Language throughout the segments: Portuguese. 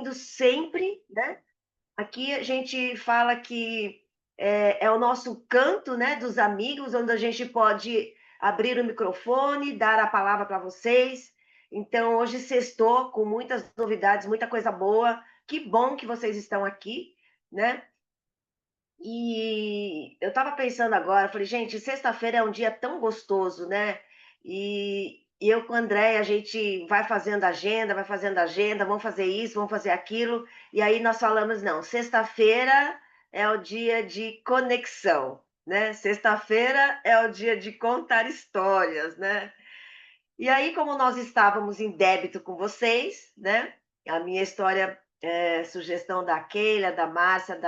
bem-vindo sempre, né. Aqui a gente fala que é o nosso canto, né, dos amigos, onde a gente pode abrir o microfone, dar a palavra para vocês. Então hoje sextou com muitas novidades, muita coisa boa. Que bom que vocês estão aqui, né. E eu estava pensando agora, falei: "Gente, sexta-feira é um dia tão gostoso, né". E eu com a Andréia, a gente vai fazendo agenda, vamos fazer isso, vamos fazer aquilo, e aí nós falamos: "Não, sexta-feira é o dia de conexão, né, sexta-feira é o dia de contar histórias, né". E aí, como nós estávamos em débito com vocês, né, a minha história, sugestão da Keila, da Márcia,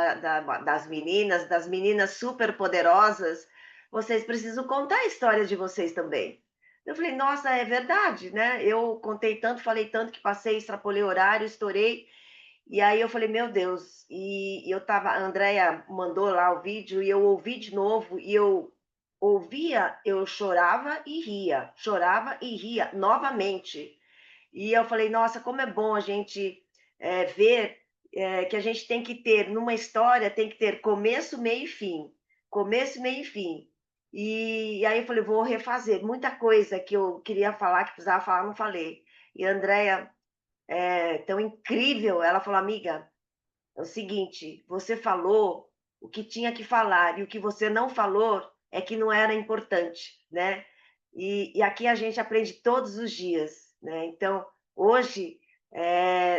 das meninas super poderosas, vocês precisam contar a história de vocês também. Eu falei: "Nossa, é verdade, né". Eu contei tanto, falei tanto que passei, extrapolei o horário, estourei, e aí eu falei: "Meu Deus", e eu estava a Andréia mandou lá o vídeo e eu ouvi de novo e eu ouvia, eu chorava e ria novamente. E eu falei: "Nossa, como é bom a gente, ver, que a gente tem que ter numa história, tem que ter começo, meio e fim, começo, meio e fim". E aí eu falei: "Vou refazer", muita coisa que eu queria falar, que precisava falar, não falei. E a Andréia, tão incrível, ela falou: "Amiga, é o seguinte, você falou o que tinha que falar e o que você não falou é que não era importante, né. E aqui a gente aprende todos os dias, né. Então, hoje,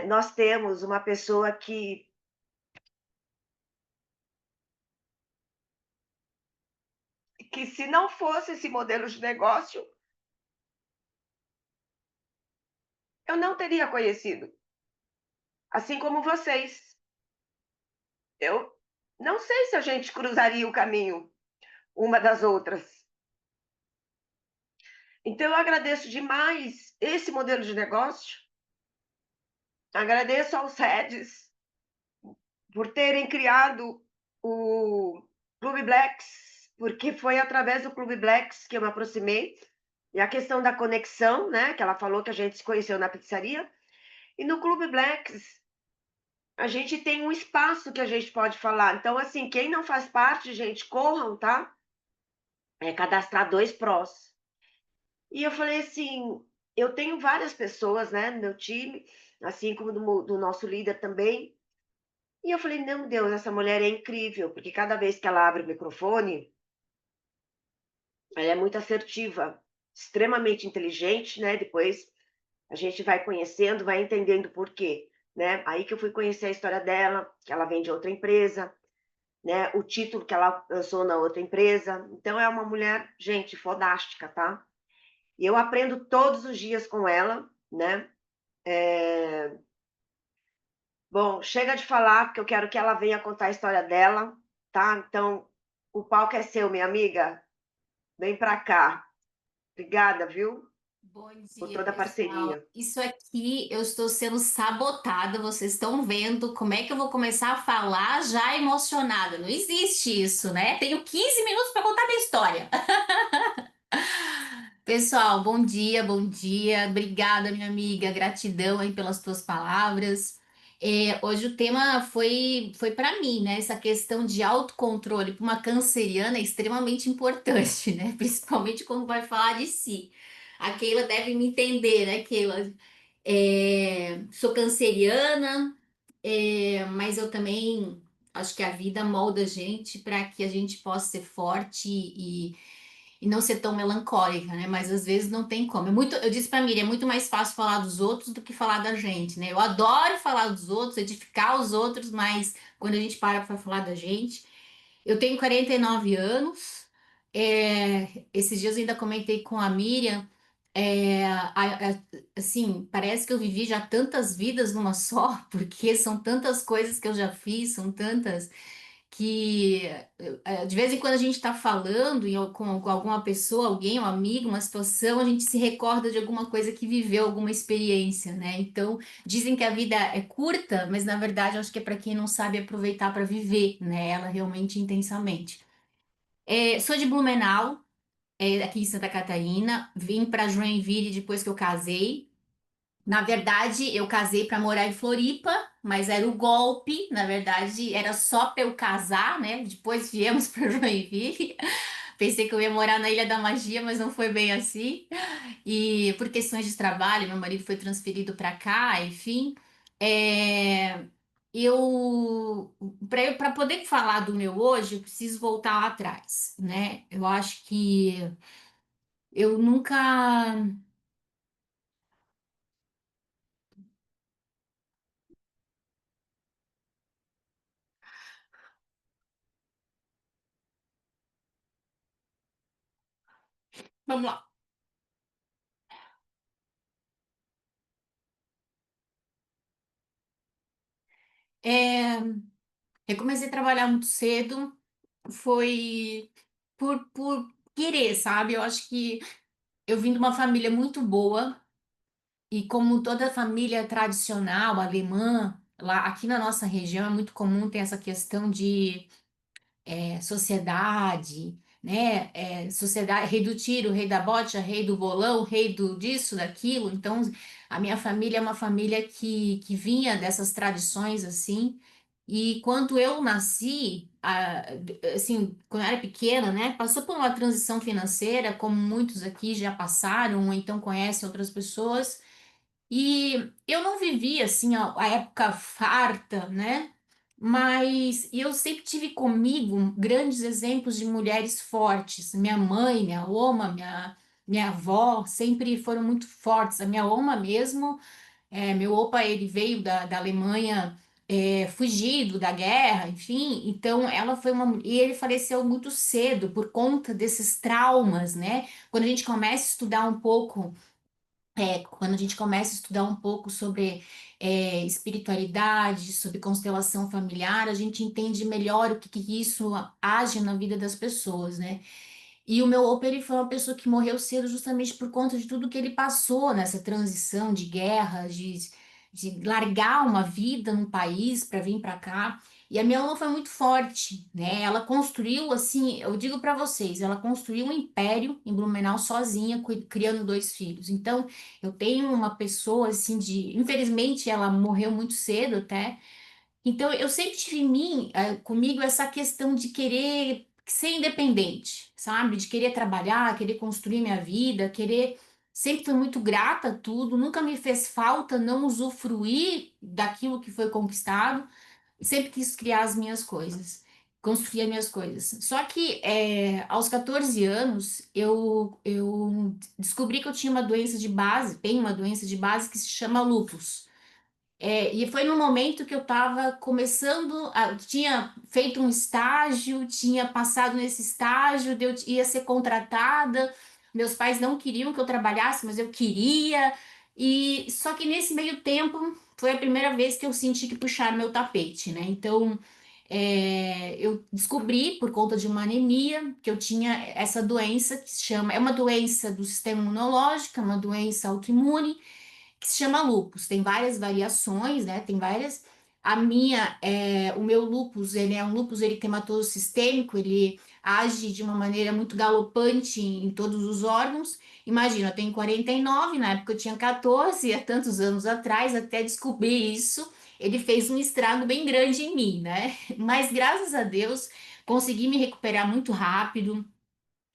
nós temos uma pessoa que se não fosse esse modelo de negócio, eu não teria conhecido, assim como vocês. Eu não sei se a gente cruzaria o caminho uma das outras. Então eu agradeço demais esse modelo de negócio, agradeço aos heads por terem criado o Clube Blacks, porque foi através do Clube Blacks que eu me aproximei. E a questão da conexão, né, que ela falou que a gente se conheceu na pizzaria. E no Clube Blacks, a gente tem um espaço que a gente pode falar. Então, assim, quem não faz parte, gente, corram, tá? É cadastrar 2 prós. E eu falei assim, eu tenho várias pessoas, né, no meu time, assim como do nosso líder também. E eu falei: "Meu Deus, essa mulher é incrível", porque cada vez que ela abre o microfone, ela é muito assertiva, extremamente inteligente, né, depois a gente vai conhecendo, vai entendendo por quê, né. Aí que eu fui conhecer a história dela, que ela vem de outra empresa, né, o título que ela lançou na outra empresa. Então é uma mulher, gente, fodástica, tá. E eu aprendo todos os dias com ela, né. Eh, bom, chega de falar, porque eu quero que ela venha contar a história dela, tá. Então, o palco é seu, minha amiga. Vem pra cá. Obrigada, viu, Bom por dia, toda a pessoal. parceria. Isso aqui eu estou sendo sabotada. Vocês estão vendo como é que eu vou começar a falar já emocionada? Não existe isso, né? Tenho 15 minutos para contar minha história. Pessoal, bom dia, bom dia. Obrigada, minha amiga. Gratidão aí pelas tuas palavras. Hoje o tema foi para mim, né? Essa questão de autocontrole para uma canceriana é extremamente importante, né? Principalmente quando vai falar de si. A Keila deve me entender, né, Keila? Sou canceriana, mas eu também acho que a vida molda a gente para que a gente possa ser forte e não ser tão melancólica, né? Mas às vezes não tem como. Eu disse para Miriam, é muito mais fácil falar dos outros do que falar da gente, né? Eu adoro falar dos outros, edificar os outros, mas quando a gente para falar da gente, eu tenho 49 anos. Esses dias eu ainda comentei com a Miriam. Assim, parece que eu vivi já tantas vidas numa só, porque são tantas coisas que eu já fiz, são tantas que de vez em quando a gente está falando com alguma pessoa, alguém, um amigo, uma situação, a gente se recorda de alguma coisa que viveu, alguma experiência, né? Então, dizem que a vida é curta, mas na verdade eu acho que é para quem não sabe aproveitar para viver, né? Ela realmente intensamente. Sou de Blumenau, aqui em Santa Catarina, vim para Joinville depois que eu casei. Na verdade, eu casei para morar em Floripa. mas era o golpe, na verdade, era só para eu casar, né? Depois viemos para Joinville. Pensei que eu ia morar na Ilha da Magia, mas não foi bem assim. E por questões de trabalho, meu marido foi transferido para cá, enfim. É, eu para poder falar do meu hoje, eu preciso voltar lá atrás, né? Eu acho que eu nunca. Vamos lá. É, eu comecei a trabalhar muito cedo, foi por querer, sabe? Eu acho que eu vim de uma família muito boa e como toda família tradicional alemã, lá aqui na nossa região é muito comum ter essa questão de sociedade, né? Sociedade, rei do tiro, rei da bocha, rei do bolão, rei do disso, daquilo. Então, a minha família é uma família que vinha dessas tradições assim. E quando eu nasci, assim, quando eu era pequena, né, passou por uma transição financeira, como muitos aqui já passaram, ou então conhecem outras pessoas. E eu não vivi assim a época farta, né? Mas eu sempre tive comigo grandes exemplos de mulheres fortes. Minha mãe, minha oma, minha avó sempre foram muito fortes. A minha oma mesmo, meu opa, ele veio da Alemanha, fugido da guerra, enfim. Então, ela foi uma. E ele faleceu muito cedo por conta desses traumas, né? Quando a gente começa a estudar um pouco. Quando a gente começa a estudar um pouco sobre espiritualidade, sobre constelação familiar, a gente entende melhor o que isso age na vida das pessoas, né? E o meu Opa, ele foi uma pessoa que morreu cedo justamente por conta de tudo que ele passou nessa transição de guerra, de largar uma vida num país para vir para cá. E a minha mãe foi muito forte, né? Ela construiu, assim, eu digo para vocês, ela construiu um império em Blumenau sozinha, criando dois filhos. Então, eu tenho uma pessoa, assim, infelizmente, ela morreu muito cedo até, então, eu sempre tive em mim, comigo, essa questão de querer ser independente, sabe? De querer trabalhar, querer construir minha vida, querer. Sempre fui muito grata a tudo, nunca me fez falta não usufruir daquilo que foi conquistado, sempre quis criar as minhas coisas, construir as minhas coisas. Só que aos 14 anos, eu descobri que eu tinha uma doença de base, tenho uma doença de base que se chama lúpus. E foi no momento que eu estava começando, tinha feito um estágio, tinha passado nesse estágio, eu ia ser contratada. Meus pais não queriam que eu trabalhasse, mas eu queria. E só que nesse meio tempo foi a primeira vez que eu senti que puxaram meu tapete, né? Então eu descobri por conta de uma anemia que eu tinha essa doença que se chama, é uma doença do sistema imunológico, é uma doença autoimune que se chama lúpus. Tem várias variações, né? Tem várias. O meu lúpus, ele é um lúpus eritematoso sistêmico, ele age de uma maneira muito galopante em todos os órgãos. Imagina, eu tenho 49, na época eu tinha 14, há tantos anos atrás, até descobrir isso, ele fez um estrago bem grande em mim, né? Mas graças a Deus, consegui me recuperar muito rápido.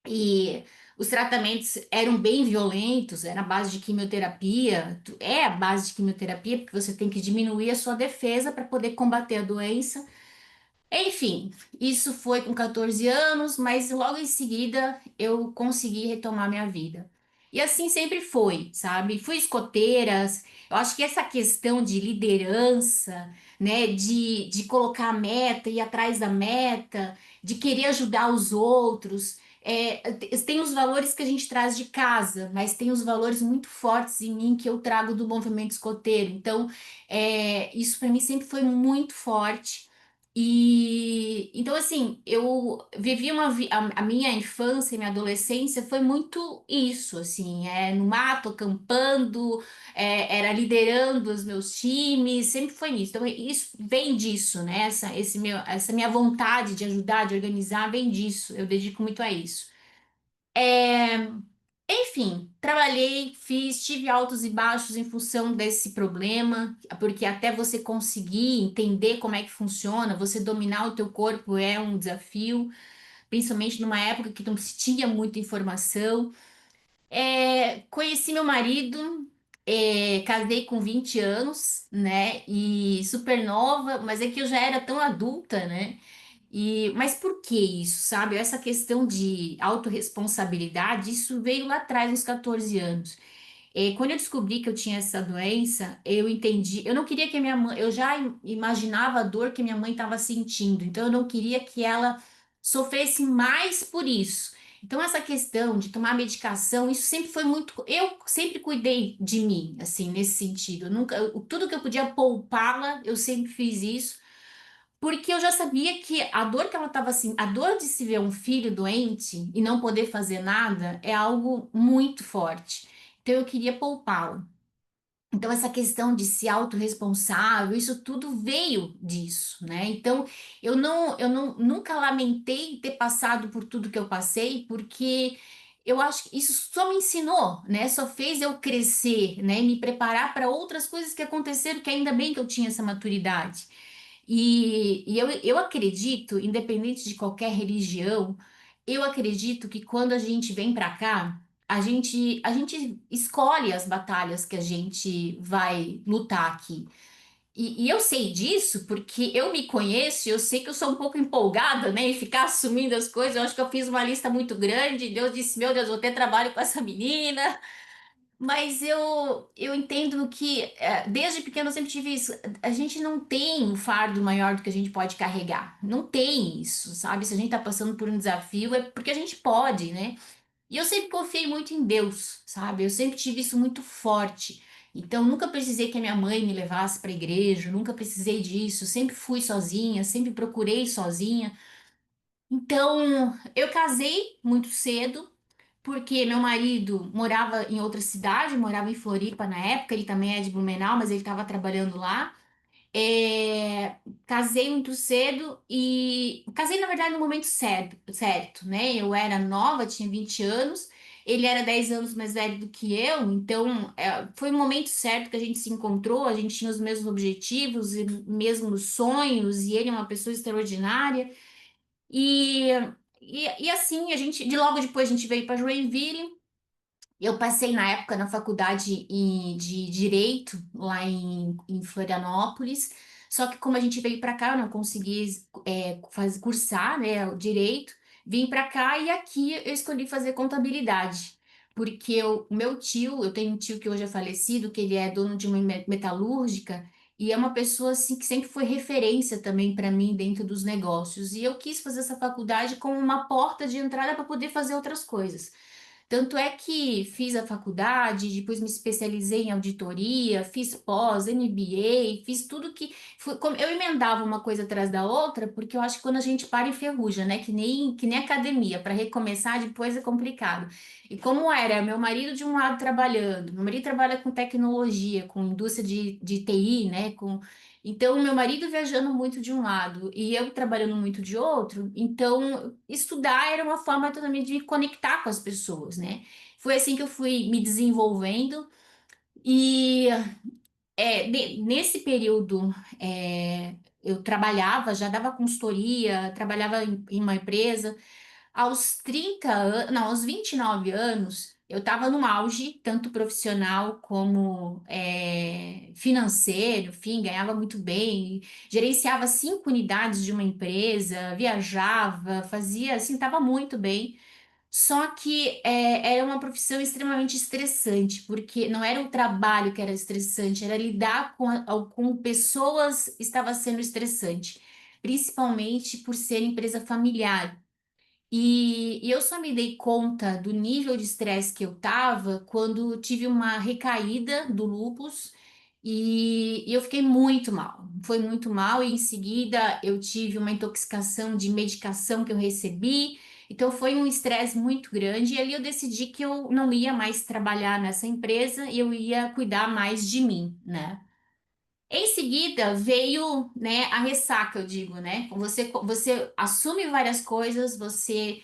E os tratamentos eram bem violentos, era a base de quimioterapia, é a base de quimioterapia, porque você tem que diminuir a sua defesa para poder combater a doença. Enfim, isso foi com 14 anos, mas logo em seguida eu consegui retomar minha vida. E assim sempre foi, sabe? Fui escoteira, eu acho que essa questão de liderança, né, de colocar a meta, ir atrás da meta, de querer ajudar os outros, tem os valores que a gente traz de casa, mas tem os valores muito fortes em mim que eu trago do movimento escoteiro. Então, isso para mim sempre foi muito forte. E então, assim, eu vivi a minha infância e minha adolescência foi muito isso, assim, no mato, acampando, era liderando os meus times, sempre foi isso. Então, isso vem disso, né? Essa minha vontade de ajudar, de organizar, vem disso. Eu dedico muito a isso. Enfim, trabalhei, fiz, tive altos e baixos em função desse problema, porque até você conseguir entender como é que funciona, você dominar o teu corpo é um desafio, principalmente numa época que não se tinha muita informação. Conheci meu marido, casei com 20 anos, né? E super nova, mas é que eu já era tão adulta, né? Mas por que isso, sabe? Essa questão de autorresponsabilidade, isso veio lá atrás, uns 14 anos. Quando eu descobri que eu tinha essa doença, eu entendi. Eu não queria que a minha mãe. Eu já imaginava a dor que minha mãe estava sentindo, então eu não queria que ela sofresse mais por isso. Então, essa questão de tomar medicação, isso sempre foi muito. Eu sempre cuidei de mim, assim, nesse sentido. Eu nunca, tudo que eu podia poupá-la, eu sempre fiz isso. Porque eu já sabia que a dor que ela estava assim, a dor de se ver um filho doente e não poder fazer nada é algo muito forte. Então eu queria poupá-lo. Então essa questão de ser autorresponsável, isso tudo veio disso, né? Então eu não nunca lamentei ter passado por tudo que eu passei, porque eu acho que isso só me ensinou, né? Só fez eu crescer, né? Me preparar para outras coisas que aconteceram, que ainda bem que eu tinha essa maturidade. Eu acredito, independente de qualquer religião, eu acredito que quando a gente vem para cá, a gente escolhe as batalhas que a gente vai lutar aqui. E eu sei disso porque eu me conheço, e eu sei que eu sou um pouco empolgada, né, em ficar assumindo as coisas. Eu acho que eu fiz uma lista muito grande. Deus disse: Meu Deus, vou ter trabalho com essa menina. Mas eu entendo que desde pequeno eu sempre tive isso. A gente não tem um fardo maior do que a gente pode carregar. Não tem isso, sabe? Se a gente tá passando por um desafio é porque a gente pode, né? E eu sempre confiei muito em Deus, sabe? Eu sempre tive isso muito forte. Então, nunca precisei que a minha mãe me levasse para a igreja, nunca precisei disso. Sempre fui sozinha, sempre procurei sozinha. Então, eu casei muito cedo, porque meu marido morava em outra cidade, morava em Floripa na época, ele também é de Blumenau, mas ele estava trabalhando lá. Casei muito cedo e casei, na verdade, no momento certo, né? Eu era nova, tinha 20 anos, ele era 10 anos mais velho do que eu, então foi o momento certo que a gente se encontrou, a gente tinha os mesmos objetivos e mesmos sonhos, e ele é uma pessoa extraordinária. E, e assim, de logo depois a gente veio para Joinville. Eu passei na época na faculdade de Direito, lá em Florianópolis, só que como a gente veio para cá, eu não consegui cursar, né, o Direito, vim para cá e aqui eu escolhi fazer contabilidade, porque o meu tio, eu tenho um tio que hoje é falecido, que ele é dono de uma metalúrgica, e é uma pessoa assim que sempre foi referência também para mim dentro dos negócios, e eu quis fazer essa faculdade como uma porta de entrada para poder fazer outras coisas. Tanto é que fiz a faculdade, depois me especializei em auditoria, fiz pós, MBA, fiz tudo eu emendava uma coisa atrás da outra, porque eu acho que quando a gente para enferruja, né? Que nem academia, para recomeçar depois é complicado. E como era, meu marido de um lado trabalhando, meu marido trabalha com tecnologia, com indústria de TI, né? Então, meu marido viajando muito de um lado e eu trabalhando muito de outro, então estudar era uma forma também de me conectar com as pessoas, né? Foi assim que eu fui me desenvolvendo e nesse período eu trabalhava, já dava consultoria, trabalhava em uma empresa. Aos 30 anos, não, aos 29 anos, eu estava no auge, tanto profissional como financeiro, enfim, ganhava muito bem, gerenciava 5 unidades de uma empresa, viajava, fazia, assim, estava muito bem. Só que era uma profissão extremamente estressante, porque não era o trabalho que era estressante, era lidar com pessoas estava sendo estressante, principalmente por ser empresa familiar. E eu só me dei conta do nível de estresse que eu tava quando tive uma recaída do lúpus e eu fiquei muito mal. Foi muito mal e em seguida eu tive uma intoxicação de medicação que eu recebi. Então foi um estresse muito grande e ali eu decidi que eu não ia mais trabalhar nessa empresa e eu ia cuidar mais de mim, né? Em seguida veio, né, a ressaca, eu digo, né? Você assume várias coisas, você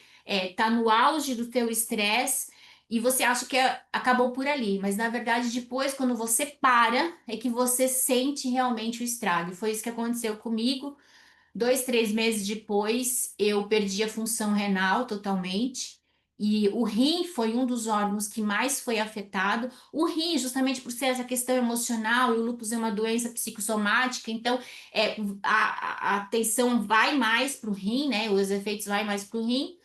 tá no auge do teu estresse e você acha que acabou por ali, mas na verdade depois, quando você para, é que você sente realmente o estrago. Foi isso que aconteceu comigo. 2, 3 meses depois, eu perdi a função renal totalmente. E o rim foi um dos órgãos que mais foi afetado. O rim, justamente por ser essa questão emocional, e o lúpus é uma doença psicossomática, então a atenção vai mais para o rim, né? Os efeitos vai mais para o rim.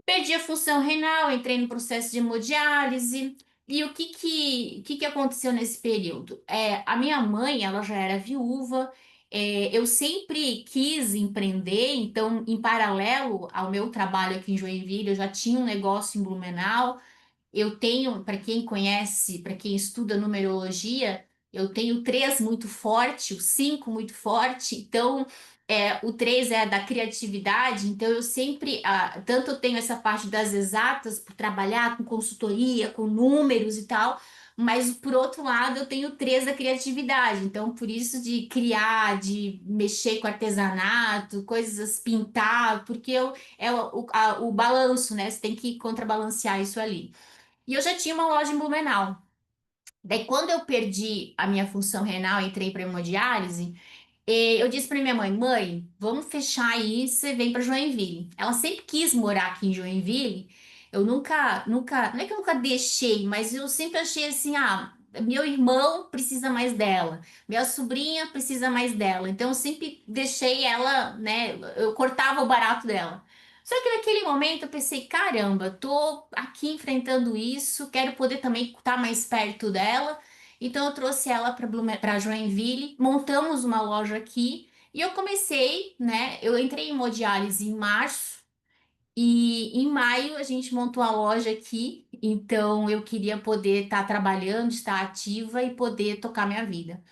Perdi a função renal, entrei no processo de hemodiálise. E o que aconteceu nesse período? A minha mãe, ela já era viúva, eu sempre quis empreender, então, em paralelo ao meu trabalho aqui em Joinville, eu já tinha um negócio em Blumenau. Eu tenho, para quem conhece, para quem estuda numerologia, eu tenho o 3 muito forte, o 5 muito forte, então o 3 é da criatividade, então eu sempre, tanto eu tenho essa parte das exatas, por trabalhar com consultoria, com números e tal, mas por outro lado eu tenho o 3 da criatividade, então por isso de criar, de mexer com artesanato, coisas, pintar, porque o balanço, né? Você tem que contrabalancear isso ali. E eu já tinha uma loja em Blumenau. Daí, quando eu perdi a minha função renal, entrei para hemodiálise, eu disse para minha mãe: mãe, vamos fechar aí, você vem para Joinville. Ela sempre quis morar aqui em Joinville. Eu nunca, não é que eu nunca deixei, mas eu sempre achei assim: meu irmão precisa mais dela, minha sobrinha precisa mais dela. Então, eu sempre deixei ela, né? Eu cortava o barato dela. Só que naquele momento eu pensei: caramba, tô aqui enfrentando isso, quero poder também estar mais perto dela. Então eu trouxe ela para Joinville, montamos uma loja aqui e eu comecei, né? Eu entrei em hemodiálise em março e em maio a gente montou a loja aqui. Então eu queria poder estar trabalhando, estar ativa e poder tocar minha vida.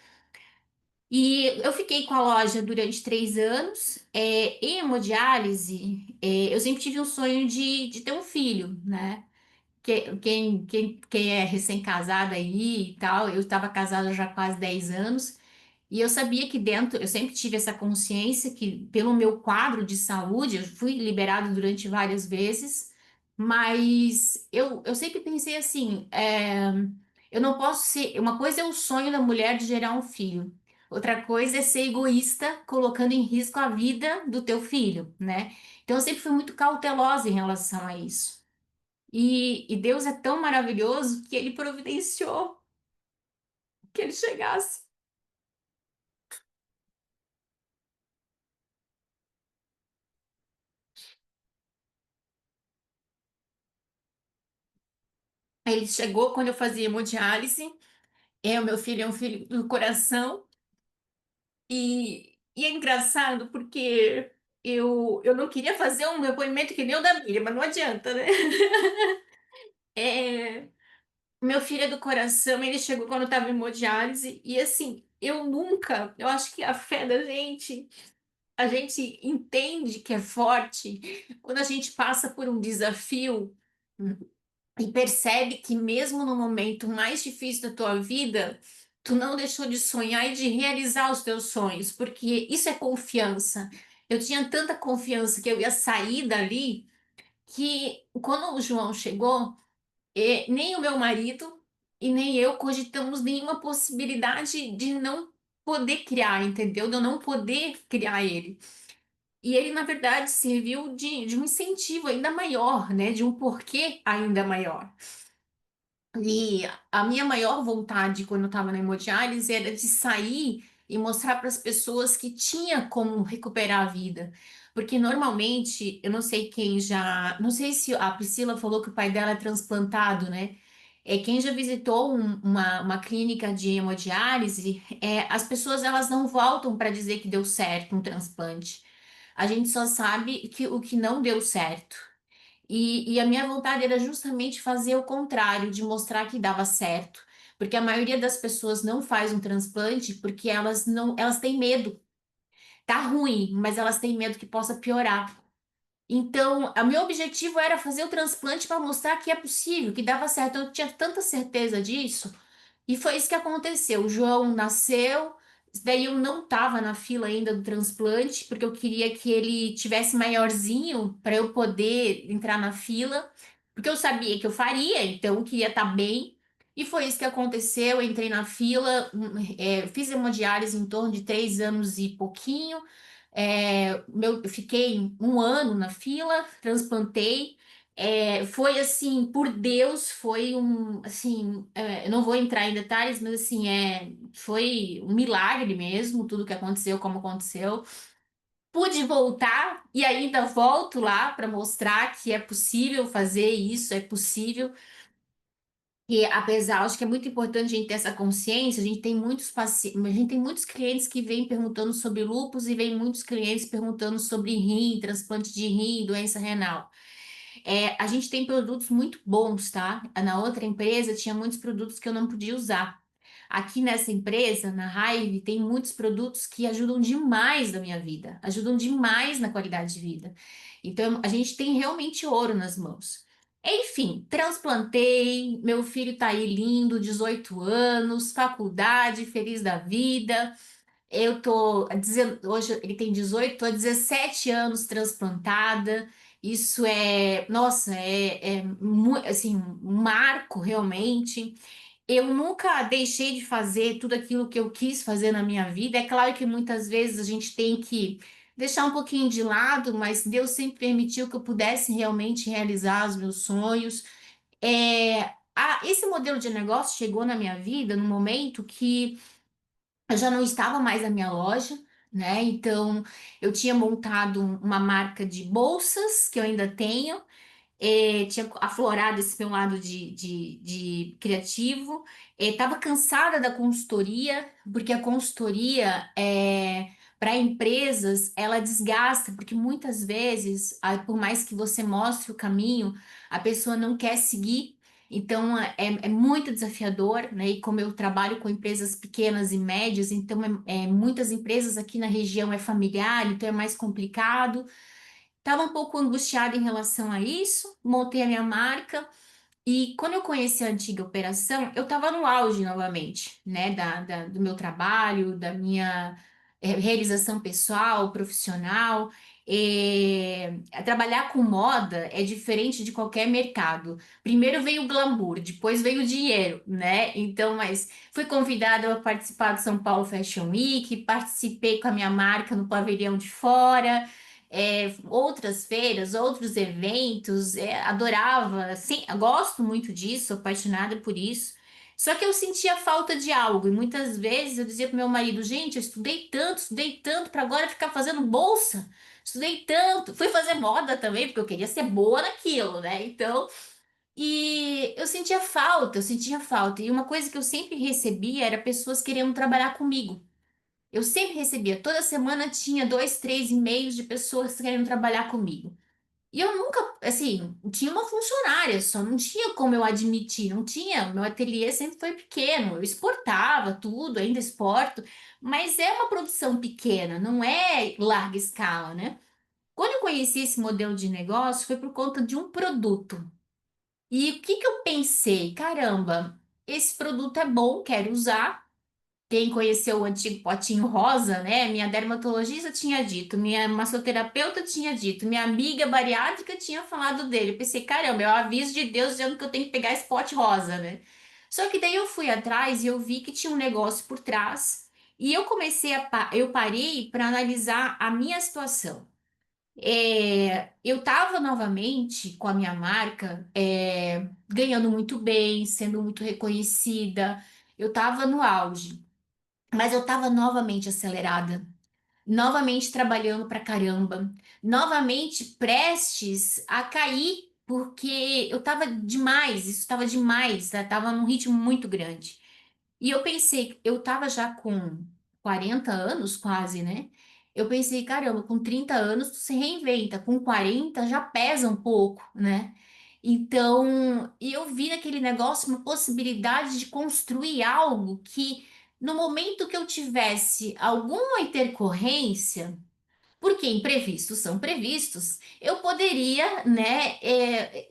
E eu fiquei com a loja durante 3 anos. Em hemodiálise, eu sempre tive um sonho de ter um filho, né? Quem é recém-casada aí e tal, eu estava casada já há quase 10 anos, e eu sabia que dentro, eu sempre tive essa consciência que, pelo meu quadro de saúde, eu fui liberada durante várias vezes, mas eu sempre pensei assim: eu não posso ser. Uma coisa é o sonho da mulher de gerar um filho. Outra coisa é ser egoísta, colocando em risco a vida do teu filho, né? Então eu sempre fui muito cautelosa em relação a isso. E Deus é tão maravilhoso que ele providenciou que ele chegasse. Ele chegou quando eu fazia hemodiálise. O meu filho é um filho do coração. E é engraçado porque eu não queria fazer um depoimento que nem o da Bíblia, mas não adianta, né? É, meu filho é do coração, ele chegou quando eu estava em hemodiálise. E assim, eu acho que a fé da gente. A gente entende que é forte quando a gente passa por um desafio e percebe que mesmo no momento mais difícil da tua vida, tu não deixou de sonhar e de realizar os teus sonhos, porque isso é confiança. Eu tinha tanta confiança que eu ia sair dali que quando o João chegou, nem o meu marido e nem eu cogitamos nenhuma possibilidade de não poder criar, entendeu? De eu não poder criar ele. E ele, na verdade, serviu de um incentivo ainda maior, né? De um porquê ainda maior. E a minha maior vontade quando eu estava na hemodiálise era de sair e mostrar para as pessoas que tinha como recuperar a vida. Porque normalmente, eu não sei quem já. Não sei se a Priscila falou que o pai dela é transplantado, né? Quem já visitou uma clínica de hemodiálise, as pessoas elas não voltam para dizer que deu certo um transplante. A gente só sabe que o que não deu certo. E a minha vontade era justamente fazer o contrário, de mostrar que dava certo. Porque a maioria das pessoas não faz um transplante porque elas não, elas têm medo. Tá ruim, mas elas têm medo que possa piorar. Então, o meu objetivo era fazer o transplante para mostrar que é possível, que dava certo. Eu tinha tanta certeza disso. E foi isso que aconteceu. O João nasceu, daí eu não estava na fila ainda do transplante, porque eu queria que ele tivesse maiorzinho para eu poder entrar na fila. porque eu sabia que eu faria, então que ia estar bem. E foi isso que aconteceu. Eu entrei na fila, fiz hemodiálise em torno de 3 anos e pouquinho. Eu fiquei um ano na fila, transplantei. Foi assim, por Deus, foi um, assim, eu não vou entrar em detalhes, mas assim, foi um milagre mesmo, tudo que aconteceu, como aconteceu. Pude voltar e ainda volto lá para mostrar que é possível fazer isso, é possível. E apesar, acho que é muito importante a gente ter essa consciência, a gente tem muitos pacientes, a gente tem muitos clientes que vêm perguntando sobre lúpus e vem muitos clientes perguntando sobre rim, transplante de rim, doença renal. A gente tem produtos muito bons, tá? Na outra empresa tinha muitos produtos que eu não podia usar. Aqui nessa empresa, na Hive, tem muitos produtos que ajudam demais na minha vida, ajudam demais na qualidade de vida. Então, a gente tem realmente ouro nas mãos. Enfim, transplantei, meu filho tá aí lindo, 18 anos, faculdade, feliz da vida. Hoje ele tem 18, tô há 17 anos transplantada. Isso nossa, assim, um marco realmente. Eu nunca deixei de fazer tudo aquilo que eu quis fazer na minha vida. É claro que muitas vezes a gente tem que deixar um pouquinho de lado, mas Deus sempre permitiu que eu pudesse realmente realizar os meus sonhos. Esse modelo de negócio chegou na minha vida no momento que eu já não estava mais na minha loja, né? Então eu tinha montado uma marca de bolsas que eu ainda tenho. Tinha aflorado esse meu lado de criativo. Estava cansada da consultoria, porque a consultoria para empresas ela desgasta, porque muitas vezes, por mais que você mostre o caminho, a pessoa não quer seguir. Então é muito desafiador, né? E como eu trabalho com empresas pequenas e médias, então muitas empresas aqui na região é familiar, então é mais complicado. Estava um pouco angustiada em relação a isso, montei a minha marca e quando eu conheci a antiga operação, eu estava no auge novamente, né, do meu trabalho, da minha realização pessoal, profissional. Trabalhar com moda é diferente de qualquer mercado. Primeiro veio o glamour, depois veio o dinheiro, né? Então, mas fui convidada a participar do São Paulo Fashion Week, participei com a minha marca no pavilhão de fora. Outras feiras, outros eventos, adorava, sim, gosto muito disso, sou apaixonada por isso. Só que eu sentia falta de algo, e muitas vezes eu dizia pro meu marido, gente, eu estudei tanto para agora ficar fazendo bolsa. Estudei tanto, fui fazer moda também, porque eu queria ser boa naquilo, né? Então, e eu sentia falta, eu sentia falta. E uma coisa que eu sempre recebia era pessoas querendo trabalhar comigo. Eu sempre recebia, toda semana tinha 2, 3 e-mails de pessoas querendo trabalhar comigo. E eu nunca, assim, tinha uma funcionária só, não tinha como eu admitir, não tinha. Meu ateliê sempre foi pequeno, eu exportava tudo, ainda exporto, mas é uma produção pequena, não é larga escala, né? Quando eu conheci esse modelo de negócio, foi por conta de um produto. E o que que eu pensei? Caramba, esse produto é bom, quero usar. Quem conheceu o antigo potinho rosa, né? Minha dermatologista tinha dito, minha massoterapeuta tinha dito, minha amiga bariátrica tinha falado dele. Eu pensei, caramba, é o aviso de Deus dizendo que eu tenho que pegar esse pote rosa, né? Só que daí eu fui atrás e eu vi que tinha um negócio por trás e eu eu parei para analisar a minha situação. Eu estava novamente com a minha marca, ganhando muito bem, sendo muito reconhecida. Eu estava no auge. Mas eu estava novamente acelerada, novamente trabalhando pra caramba, novamente prestes a cair, porque eu estava demais, isso estava demais, estava num ritmo muito grande. E eu pensei, eu estava já com 40 anos quase, né? Eu pensei, caramba, com 30 anos tu se reinventa, com 40 já pesa um pouco, né? Então, e eu vi naquele negócio uma possibilidade de construir algo que, no momento que eu tivesse alguma intercorrência, porque imprevistos são previstos, eu poderia, né,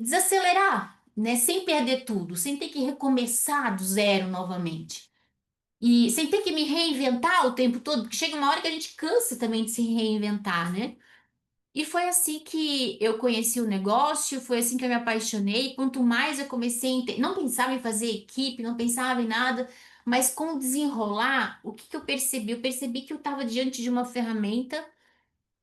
desacelerar, né, sem perder tudo, sem ter que recomeçar do zero novamente. E sem ter que me reinventar o tempo todo, porque chega uma hora que a gente cansa também de se reinventar, né? E foi assim que eu conheci o negócio, foi assim que eu me apaixonei. Quanto mais eu comecei não pensava em fazer equipe, não pensava em nada, mas com o desenrolar, o que que eu percebi? Eu percebi que eu estava diante de uma ferramenta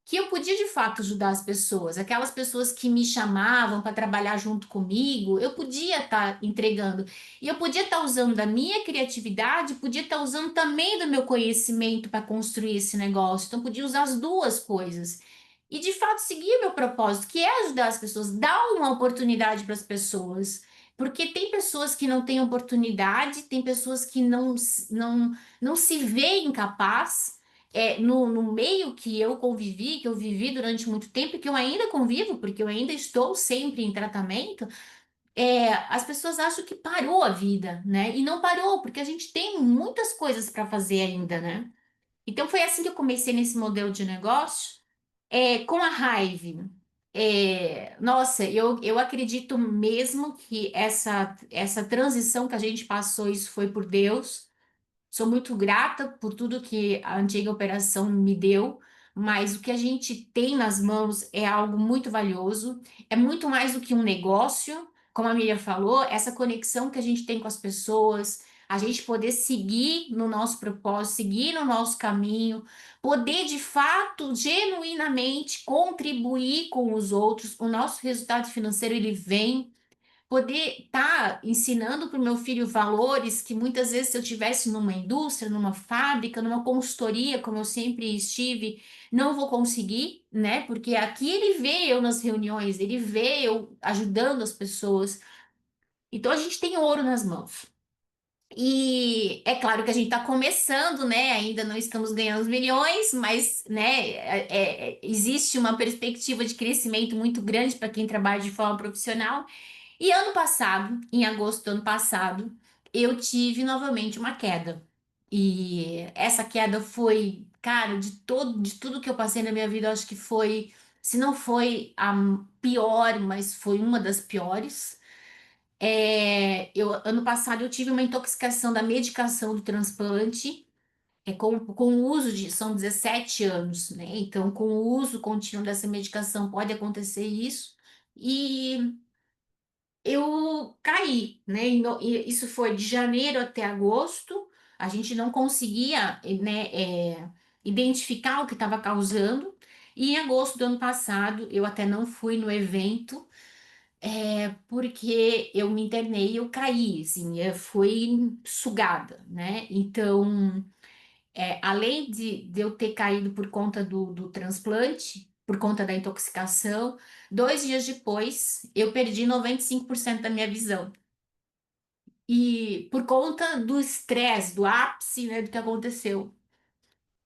que eu podia de fato ajudar as pessoas, aquelas pessoas que me chamavam para trabalhar junto comigo, eu podia estar entregando. E eu podia estar usando da minha criatividade, podia estar usando também do meu conhecimento para construir esse negócio. Então, podia usar as duas coisas. E de fato seguir meu propósito, que é ajudar as pessoas, dar uma oportunidade para as pessoas. Porque tem pessoas que não têm oportunidade, tem pessoas que não se veem capaz no meio que eu convivi, que eu vivi durante muito tempo, e que eu ainda convivo, porque eu ainda estou sempre em tratamento, as pessoas acham que parou a vida, né? E não parou, porque a gente tem muitas coisas para fazer ainda, né? Então foi assim que eu comecei nesse modelo de negócio, com a Hive. Nossa, eu acredito mesmo que essa transição que a gente passou, isso foi por Deus. Sou muito grata por tudo que a antiga operação me deu, mas o que a gente tem nas mãos é algo muito valioso, é muito mais do que um negócio, como a Miriam falou, essa conexão que a gente tem com as pessoas, a gente poder seguir no nosso propósito, seguir no nosso caminho, poder de fato, genuinamente contribuir com os outros, o nosso resultado financeiro ele vem poder estar ensinando para o meu filho valores que muitas vezes se eu tivesse numa indústria, numa fábrica, numa consultoria, como eu sempre estive, não vou conseguir, né? Porque aqui ele vê eu nas reuniões, ele vê eu ajudando as pessoas. Então a gente tem ouro nas mãos. E é claro que a gente está começando, né? Ainda não estamos ganhando os milhões, mas, né, existe uma perspectiva de crescimento muito grande para quem trabalha de forma profissional. E ano passado, em agosto do ano passado, eu tive novamente uma queda. E essa queda foi, cara, de tudo que eu passei na minha vida, eu acho que foi, se não foi a pior, mas foi uma das piores. Ano passado eu tive uma intoxicação da medicação do transplante, com o uso são 17 anos, né? Então, com o uso contínuo dessa medicação pode acontecer isso. E eu caí, né? E isso foi de janeiro até agosto. A gente não conseguia, né, identificar o que estava causando. E em agosto do ano passado, eu até não fui no evento, porque eu me internei e eu caí, assim, fui sugada, né? Então, além de eu ter caído por conta do transplante, por conta da intoxicação, 2 dias depois eu perdi 95% da minha visão. E por conta do estresse, do ápice, né, do que aconteceu.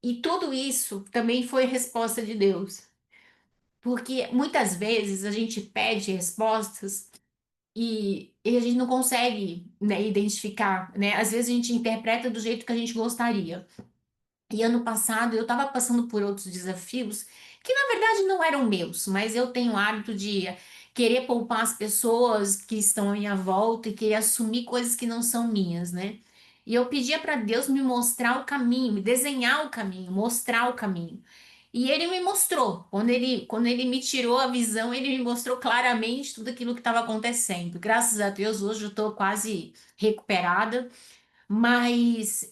E tudo isso também foi resposta de Deus. Porque muitas vezes a gente pede respostas e a gente não consegue, né, identificar, né? Às vezes a gente interpreta do jeito que a gente gostaria. E ano passado eu estava passando por outros desafios que na verdade não eram meus, mas eu tenho o hábito de querer poupar as pessoas que estão à minha volta e querer assumir coisas que não são minhas, né? E eu pedia para Deus me mostrar o caminho, me desenhar o caminho, mostrar o caminho. E ele me mostrou. Quando ele me tirou a visão, ele me mostrou claramente tudo aquilo que estava acontecendo. Graças a Deus, hoje eu estou quase recuperada. Mas,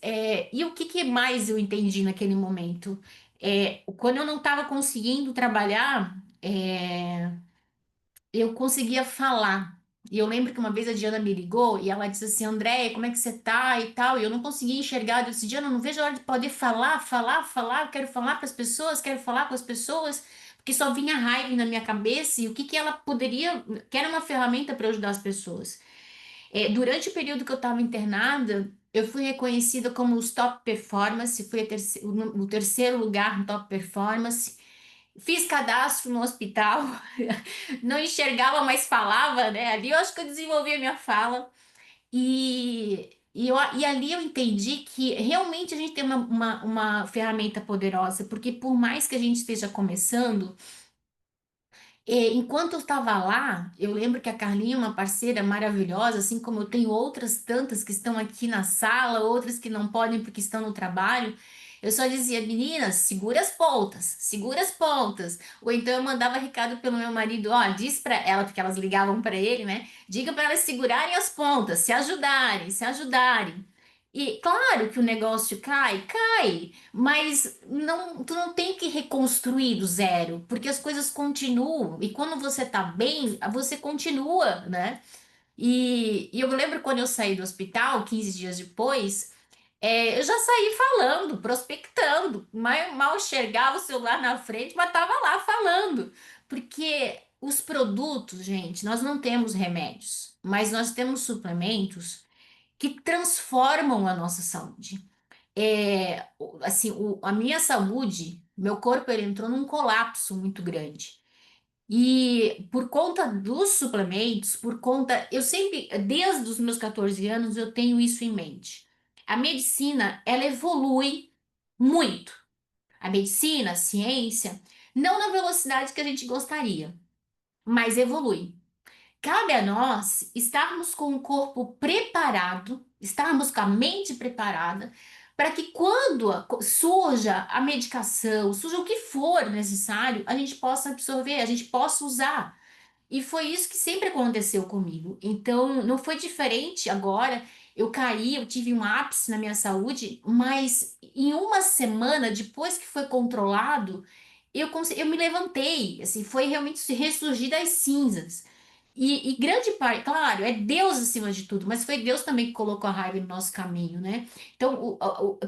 e o que, que mais eu entendi naquele momento? Quando eu não estava conseguindo trabalhar, eu conseguia falar. E eu lembro que uma vez a Diana me ligou e ela disse assim: Andréia, como é que você tá e tal? E eu não conseguia enxergar. Eu disse: Diana, eu não vejo a hora de poder falar, falar, falar. Eu quero falar para as pessoas, quero falar com as pessoas, porque só vinha raiva na minha cabeça e o que, que ela poderia, que era uma ferramenta para ajudar as pessoas. Durante o período que eu estava internada, eu fui reconhecida como os top performance, fui o terceiro lugar no top performance. Fiz cadastro no hospital, não enxergava, mas falava, né? Ali eu acho que eu desenvolvi a minha fala. E ali eu entendi que realmente a gente tem uma ferramenta poderosa, porque por mais que a gente esteja começando, enquanto eu estava lá, eu lembro que a Carlinha é uma parceira maravilhosa, assim como eu tenho outras tantas que estão aqui na sala, outras que não podem porque estão no trabalho. Eu só dizia, meninas, segura as pontas, segura as pontas. Ou então eu mandava recado pelo meu marido, ó, diz pra ela, porque elas ligavam pra ele, né? Diga pra elas segurarem as pontas, se ajudarem, se ajudarem. E claro que o negócio cai, cai, mas não, tu não tem que reconstruir do zero, porque as coisas continuam. E quando você tá bem, você continua, né? E eu lembro quando eu saí do hospital, 15 dias depois, eu já saí falando, prospectando, mal enxergava o celular na frente, mas estava lá falando. Porque os produtos, gente, nós não temos remédios, mas nós temos suplementos que transformam a nossa saúde. Assim, a minha saúde, meu corpo ele entrou num colapso muito grande. E por conta dos suplementos, por conta, eu sempre, desde os meus 14 anos, eu tenho isso em mente. A medicina, ela evolui muito. A medicina, a ciência, não na velocidade que a gente gostaria, mas evolui. Cabe a nós estarmos com o corpo preparado, estarmos com a mente preparada, para que quando surja a medicação, surja o que for necessário, a gente possa absorver, a gente possa usar. E foi isso que sempre aconteceu comigo. Então, não foi diferente agora. Eu caí, eu tive um ápice na minha saúde, mas em uma semana depois que foi controlado, eu me levantei. Assim, foi realmente se ressurgir das cinzas. E grande parte, claro, é Deus acima de tudo, mas foi Deus também que colocou a raiva no nosso caminho, né? Então,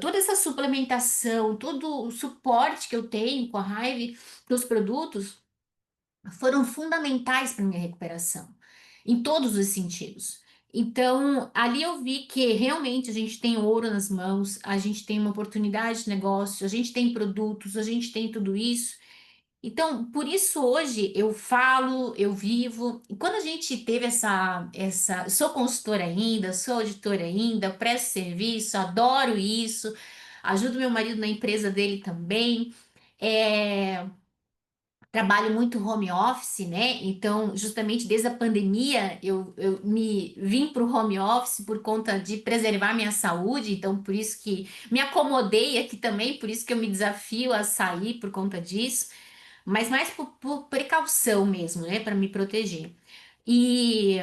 toda essa suplementação, todo o suporte que eu tenho com a raiva dos produtos foram fundamentais para minha recuperação, em todos os sentidos. Então, ali eu vi que realmente a gente tem ouro nas mãos, a gente tem uma oportunidade de negócio, a gente tem produtos, a gente tem tudo isso. Então, por isso hoje eu falo, eu vivo. E quando a gente teve sou consultora ainda, sou auditora ainda, presto serviço, adoro isso, ajudo meu marido na empresa dele também. É, trabalho muito home office, né? Então, justamente desde a pandemia, eu me vim para o home office por conta de preservar minha saúde. Então, por isso que me acomodei aqui também, por isso que eu me desafio a sair por conta disso, mas mais por precaução mesmo, né? Para me proteger. E,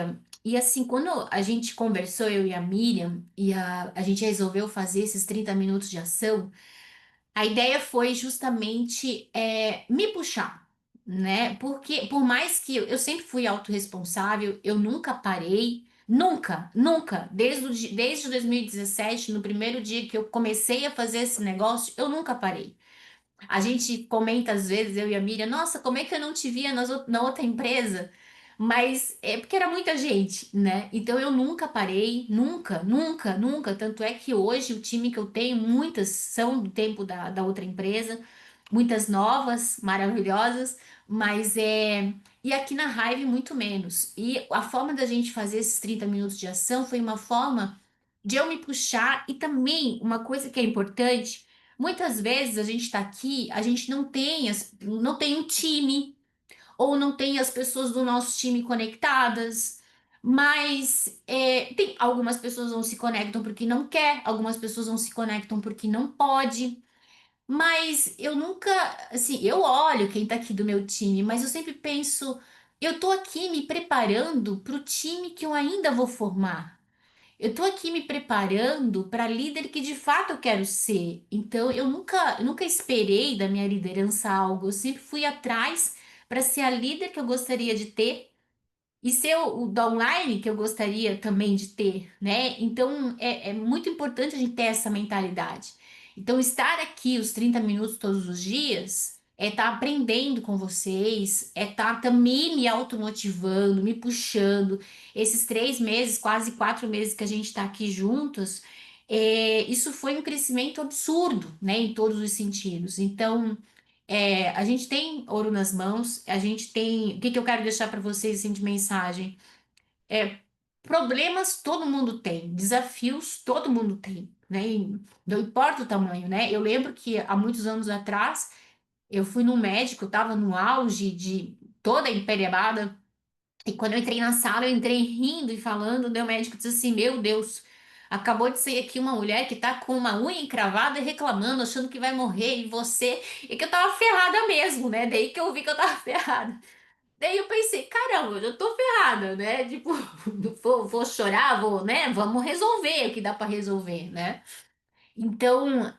e assim, quando a gente conversou, eu e a Miriam, e a gente resolveu fazer esses 30 minutos de ação. A ideia foi justamente me puxar, né? Porque por mais que eu sempre fui autorresponsável, eu nunca parei, nunca, nunca, desde 2017, no primeiro dia que eu comecei a fazer esse negócio, eu nunca parei. A gente comenta às vezes, eu e a Miriam, nossa, como é que eu não te via na outra empresa? Mas é porque era muita gente, né? Então eu nunca parei, nunca, nunca, nunca. Tanto é que hoje o time que eu tenho, muitas são do tempo da outra empresa, muitas novas, maravilhosas, mas é. E aqui na Hive, muito menos. E a forma da gente fazer esses 30 minutos de ação foi uma forma de eu me puxar e também uma coisa que é importante. Muitas vezes a gente está aqui, a gente não tem um time, ou não tem as pessoas do nosso time conectadas, mas tem algumas pessoas não se conectam porque não quer, algumas pessoas não se conectam porque não pode. Mas eu nunca, assim, eu olho quem tá aqui do meu time, mas eu sempre penso, eu tô aqui me preparando para o time que eu ainda vou formar. Eu estou aqui me preparando para líder que de fato eu quero ser. Então, eu nunca esperei da minha liderança algo. Eu sempre fui atrás para ser a líder que eu gostaria de ter e ser o downline que eu gostaria também de ter, né? Então, é muito importante a gente ter essa mentalidade. Então, estar aqui os 30 minutos todos os dias é estar aprendendo com vocês, é estar também me automotivando, me puxando. Esses 3 meses, quase 4 meses que a gente está aqui juntos, isso foi um crescimento absurdo, né? Em todos os sentidos. Então, a gente tem ouro nas mãos, a gente tem. O que que eu quero deixar para vocês assim, de mensagem? É, problemas todo mundo tem, desafios todo mundo tem, né? E não importa o tamanho, né? Eu lembro que há muitos anos atrás eu fui no médico, eu estava no auge de toda a emperebada, e quando eu entrei na sala, eu entrei rindo e falando, o meu médico disse assim: Meu Deus. Acabou de sair aqui uma mulher que tá com uma unha encravada e reclamando, achando que vai morrer, e você. E que eu tava ferrada mesmo, né? Daí que eu vi que eu tava ferrada. Daí eu pensei, caramba, eu tô ferrada, né? Tipo, vou chorar, vou, né? Vamos resolver o que dá pra resolver, né? Então,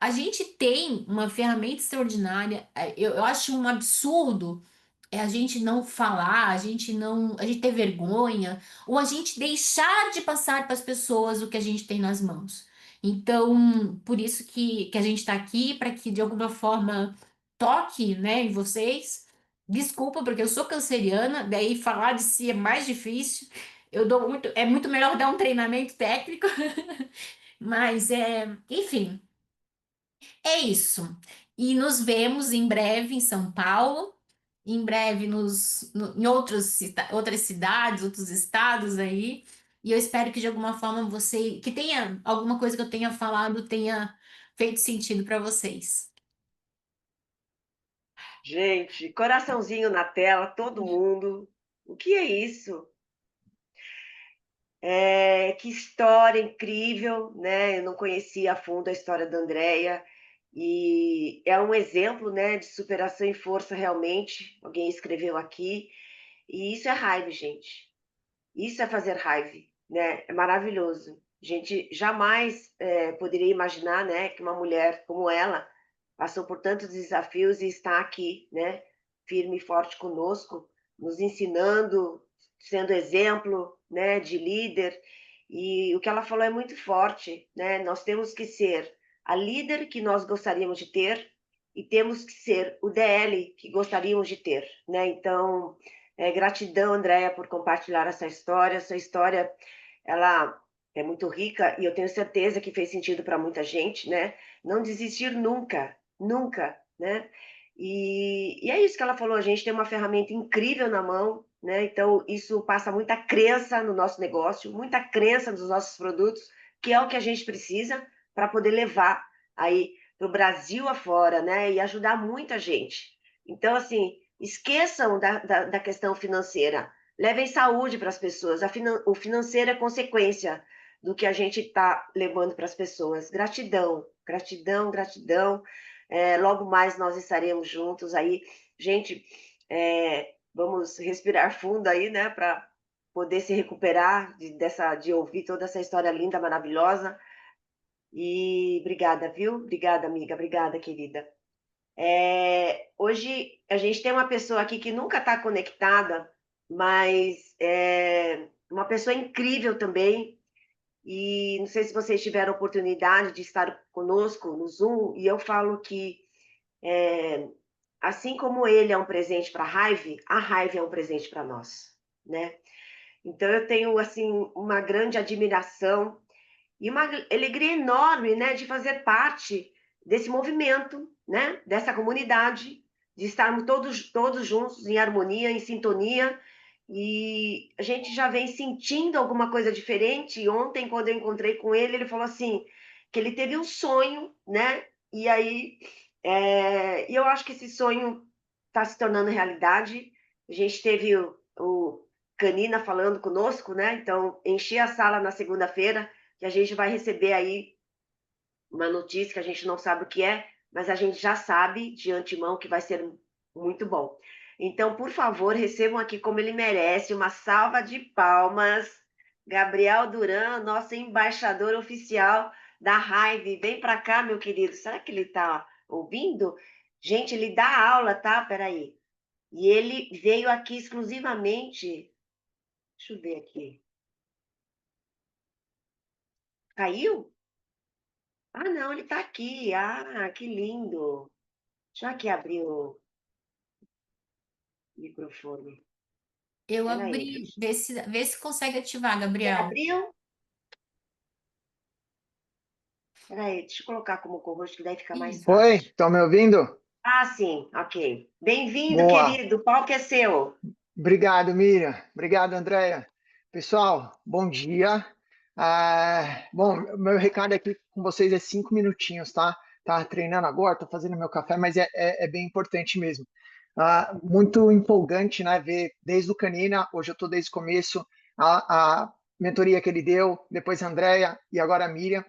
a gente tem uma ferramenta extraordinária. Eu acho um absurdo a gente não falar, a gente ter vergonha, ou a gente deixar de passar para as pessoas o que a gente tem nas mãos. Então, por isso que a gente está aqui, para que de alguma forma toque, né, em vocês. Desculpa, porque eu sou canceriana, daí falar de si é mais difícil. É muito melhor dar um treinamento técnico, mas enfim. É isso. E nos vemos em breve em São Paulo, em breve em outras cidades, outros estados aí. E eu espero que de alguma forma que tenha alguma coisa que eu tenha falado tenha feito sentido para vocês. Gente, coraçãozinho na tela, todo mundo. O que é isso? Que história incrível, né? Eu não conhecia a fundo a história da Andrea e é um exemplo, né, de superação e força realmente. Alguém escreveu aqui e isso é raiva, gente. Isso é fazer raiva, né? É maravilhoso. A gente jamais poderia imaginar, né, que uma mulher como ela passou por tantos desafios e está aqui, né, firme e forte conosco, nos ensinando, sendo exemplo, né, de líder. E o que ela falou é muito forte, né? Nós temos que ser a líder que nós gostaríamos de ter e temos que ser o DL que gostaríamos de ter, né? Então, gratidão, Andréia, por compartilhar essa história. Essa história, ela é muito rica e eu tenho certeza que fez sentido para muita gente, né? Não desistir nunca, nunca, né? E é isso que ela falou. A gente tem uma ferramenta incrível na mão, né? Então, isso passa muita crença no nosso negócio, muita crença nos nossos produtos, que é o que a gente precisa para poder levar aí para o Brasil afora, né? E ajudar muita gente. Então, assim, esqueçam da questão financeira. Levem saúde para as pessoas. O financeiro é consequência do que a gente está levando para as pessoas. Gratidão, gratidão, gratidão. Logo mais nós estaremos juntos aí. Gente, vamos respirar fundo aí, né, para poder se recuperar de ouvir toda essa história linda, maravilhosa. E obrigada, viu? Obrigada, amiga. Obrigada, querida. Hoje a gente tem uma pessoa aqui que nunca está conectada, mas é uma pessoa incrível também. E não sei se vocês tiveram oportunidade de estar conosco no Zoom, e eu falo que assim como ele é um presente para a Hive é um presente para nós, né? Então eu tenho assim uma grande admiração e uma alegria enorme, né, de fazer parte desse movimento, né, dessa comunidade, de estarmos todos juntos em harmonia, em sintonia. E a gente já vem sentindo alguma coisa diferente. E ontem, quando eu encontrei com ele, ele falou assim que ele teve um sonho, né? E aí, e eu acho que esse sonho está se tornando realidade. A gente teve o Canina falando conosco, né? Então, enchi a sala na segunda-feira que a gente vai receber aí uma notícia que a gente não sabe o que é, mas a gente já sabe de antemão que vai ser muito bom. Então, por favor, recebam aqui como ele merece, uma salva de palmas. Gabriel Duran, nosso embaixador oficial da Hive. Vem para cá, meu querido. Será que ele está ouvindo? Gente, ele dá aula, tá? Peraí. E ele veio aqui exclusivamente. Deixa eu ver aqui. Caiu? Ah, não, ele está aqui. Ah, que lindo. Já que abriu o microfone. Eu Peraí, abri, vê se consegue ativar, você Gabriel. abriu? Peraí, deixa eu colocar como co-host, que daí fica mais Isso. Oi, fácil. estão me ouvindo? Ah, sim, ok. Bem-vindo, Boa. querido. O palco é seu. Obrigado, Miriam. Obrigado, Andréia. Pessoal, bom dia. Bom, meu recado aqui com vocês é 5 minutinhos, tá? Tá treinando agora, tô fazendo meu café, mas é bem importante mesmo. Muito empolgante, né? Ver desde o Canina, hoje eu tô desde o começo, mentoria que ele deu, depois a Andrea e agora a Miriam.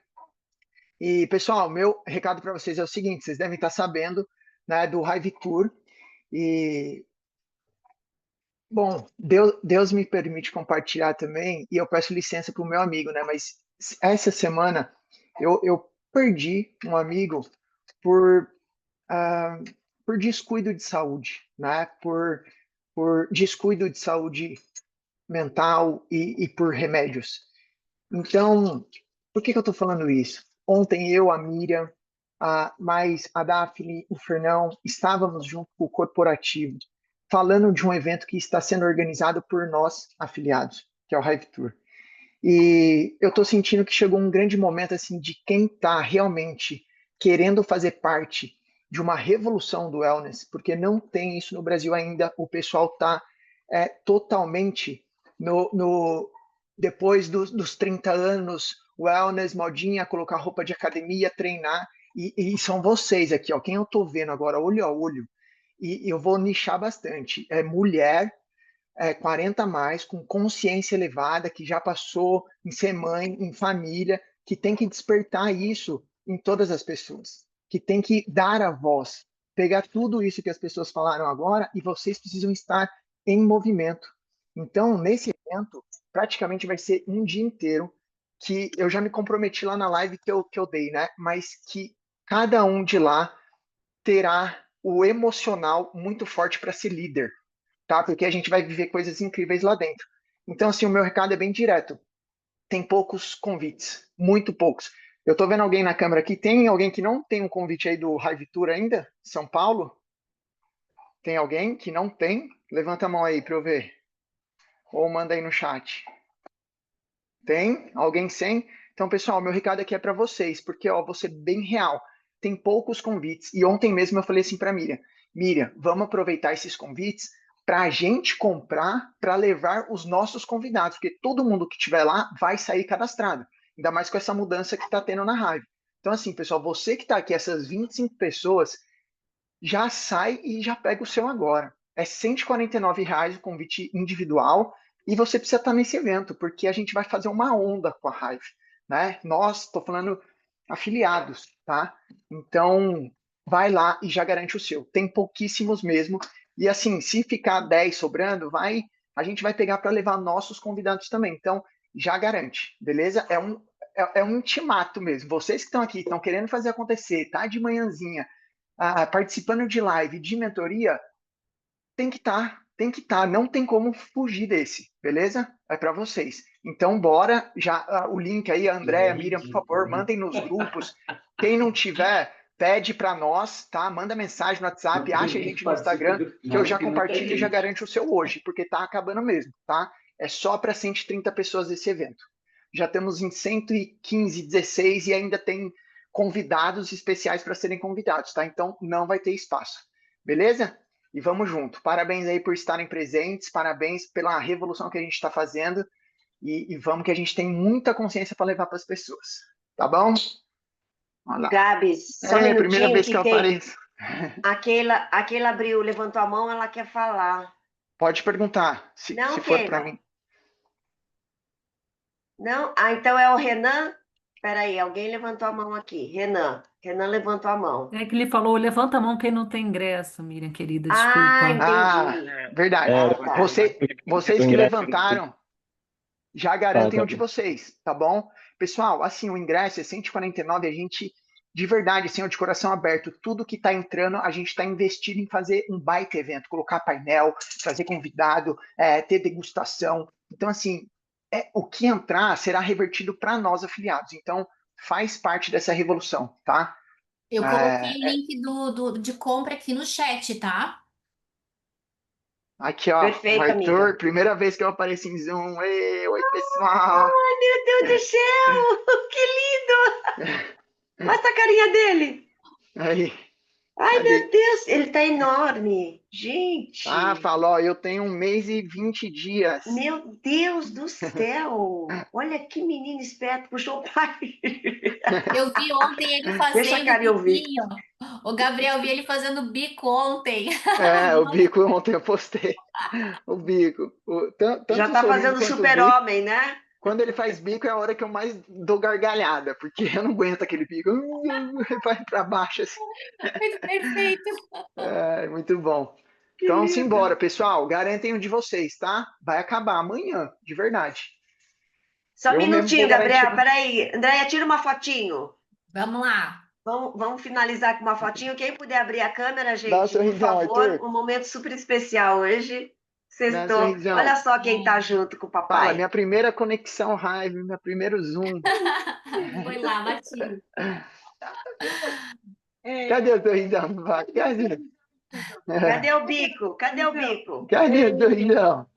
E, pessoal, meu recado para vocês é o seguinte, vocês devem estar sabendo, né, do Hive Tour. E, bom, Deus me permite compartilhar também, e eu peço licença para o meu amigo, né, mas essa semana eu perdi um amigo por, ah, por descuido de saúde, né, por descuido de saúde mental e por remédios. Então, por que eu estou falando isso? Ontem eu, a Miriam, mais a Daphne, o Fernão, estávamos junto com o corporativo, falando de um evento que está sendo organizado por nós, afiliados, que é o Hive Tour. E eu estou sentindo que chegou um grande momento assim de quem está realmente querendo fazer parte de uma revolução do wellness, porque não tem isso no Brasil ainda. O pessoal está totalmente depois dos 30 anos, wellness, modinha, colocar roupa de academia, treinar. E são vocês aqui, ó, quem eu estou vendo agora, olho a olho. E eu vou nichar bastante. É mulher 40 a mais, com consciência elevada, que já passou em ser mãe, em família, que tem que despertar isso em todas as pessoas, que tem que dar a voz, pegar tudo isso que as pessoas falaram agora e vocês precisam estar em movimento. Então, nesse evento, praticamente vai ser um dia inteiro, que eu já me comprometi lá na live que eu dei, né? Mas que cada um de lá terá o emocional muito forte para ser líder, tá? Porque a gente vai viver coisas incríveis lá dentro. Então, assim, o meu recado é bem direto. Tem poucos convites, muito poucos. Eu tô vendo alguém na câmera aqui. Tem alguém que não tem um convite aí do Hive Tour ainda? São Paulo? Tem alguém que não tem? Levanta a mão aí para eu ver. Ou manda aí no chat. Tem? Alguém sem? Então, pessoal, meu recado aqui é para vocês, porque ó, vou ser bem real. Tem poucos convites. E ontem mesmo eu falei assim para Miriam: Miriam, vamos aproveitar esses convites para a gente comprar, para levar os nossos convidados, porque todo mundo que estiver lá vai sair cadastrado. Ainda mais com essa mudança que está tendo na Hive. Então, assim, pessoal, você que está aqui, essas 25 pessoas, já sai e já pega o seu agora. É R$ 149 o convite individual e você precisa estar nesse evento, porque a gente vai fazer uma onda com a Hive, né? Nós, estou falando afiliados, tá? Então, vai lá e já garante o seu. Tem pouquíssimos mesmo. E assim, se ficar 10 sobrando, a gente vai pegar para levar nossos convidados também. Então, já garante, beleza? É um intimato mesmo. Vocês que estão aqui, estão querendo fazer acontecer, tá de manhãzinha, participando de live, de mentoria, tem que estar, não tem como fugir desse, beleza? É para vocês. Então, bora, já o link aí, a Andréa, a Miriam, por favor, mandem nos grupos. Quem não tiver, pede para nós, tá? Manda mensagem no WhatsApp, acha a gente no Instagram, que eu já compartilho e já garanto o seu hoje, porque tá acabando mesmo, tá? É só para 130 pessoas esse evento. Já estamos em 115, 16 e ainda tem convidados especiais para serem convidados, tá? Então não vai ter espaço. Beleza? E vamos junto. Parabéns aí por estarem presentes, parabéns pela revolução que a gente está fazendo e vamos que a gente tem muita consciência para levar para as pessoas. Tá bom? Olha lá. Gabs, só um É a primeira minutinho vez que que eu tem. apareço. Aquela abriu, levantou a mão, ela quer falar. Pode perguntar, Não, se for para Keila. mim. Não? Ah, então é o Renan? Espera aí, alguém levantou a mão aqui. Renan. Renan levantou a mão. É que ele falou, levanta a mão quem não tem ingresso, Miriam, querida, Ah, desculpa. entendi. Verdade. Ah, tá. Vocês que levantaram, já garantem Tá o de bom. vocês, tá bom? Pessoal, assim, o ingresso é 149, a gente, de verdade, assim, ó, de coração aberto, tudo que tá entrando, a gente tá investindo em fazer um baita evento, colocar painel, trazer convidado, ter degustação. Então, assim, o que entrar será revertido para nós afiliados. Então, faz parte dessa revolução, tá? Eu coloquei o É, link de compra aqui no chat, tá? aqui, ó, o Perfeito, amiga. Arthur, primeira vez que eu apareci em Zoom. Oi, pessoal! Ai, meu Deus do céu! Que lindo! Mostra a carinha dele. Aí, Ai, cadê? meu Deus, ele tá enorme. Gente, Fala, ó, eu tenho 1 mês e 20 dias. meu Deus do céu. Olha que menino esperto, puxou o pai. Eu vi ontem ele Deixa a fazendo cara eu ver. biquinho. O Gabriel vi ele fazendo bico ontem. O bico ontem eu postei. O bico. Já Tanto o tá sorriso fazendo super-homem, né? Quando ele faz bico é a hora que eu mais dou gargalhada, porque eu não aguento aquele bico. Vai para baixo assim. Perfeito. É, muito bom. Que Então, lindo. simbora, pessoal. Garantem um de vocês, tá? Vai acabar amanhã, de verdade. Só um Eu mesmo vou minutinho, garantir. Gabriel, peraí. Andréia, tira uma fotinho. Vamos lá. Vamos finalizar com uma fotinho. Quem puder abrir a câmera, Dá um gente, por sorrisão, favor. Arthur. Um momento super especial hoje. Dá um Sextou. sorrisão. Olha só quem tá junto com o Fala, papai. minha primeira conexão Hive, meu primeiro Zoom. Foi lá, bati. Cadê o sorrisão? Cadê? Cadê o bico? Cadê o bico? Cadê o sorrisão?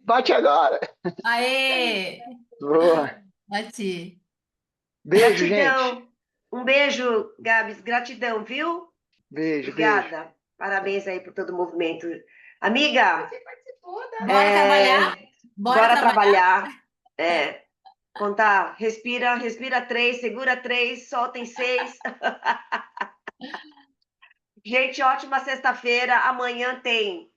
Bate agora. Aê! Boa. Bati. Beijo, gente. Gratidão. Um beijo, Gabs. Gratidão, viu? Beijo, beijo. Obrigada. Parabéns aí por todo o movimento. Amiga, Bora trabalhar? bora trabalhar. Contar. Respira, respira 3, segura 3, solta em 6. Gente, ótima sexta-feira. Amanhã tem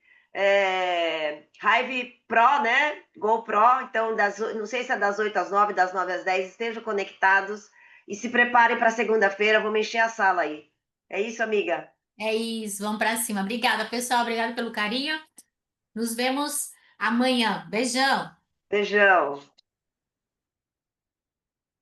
Hive Pro, né? Go Pro. Então, não sei se é das 8 às 9, das 9 às 10. Estejam conectados e se preparem para segunda-feira. Vamos encher a sala aí. É isso, amiga? É isso, vamos para cima. Obrigada, pessoal. Obrigada pelo carinho. Nos vemos amanhã. Beijão. Beijão.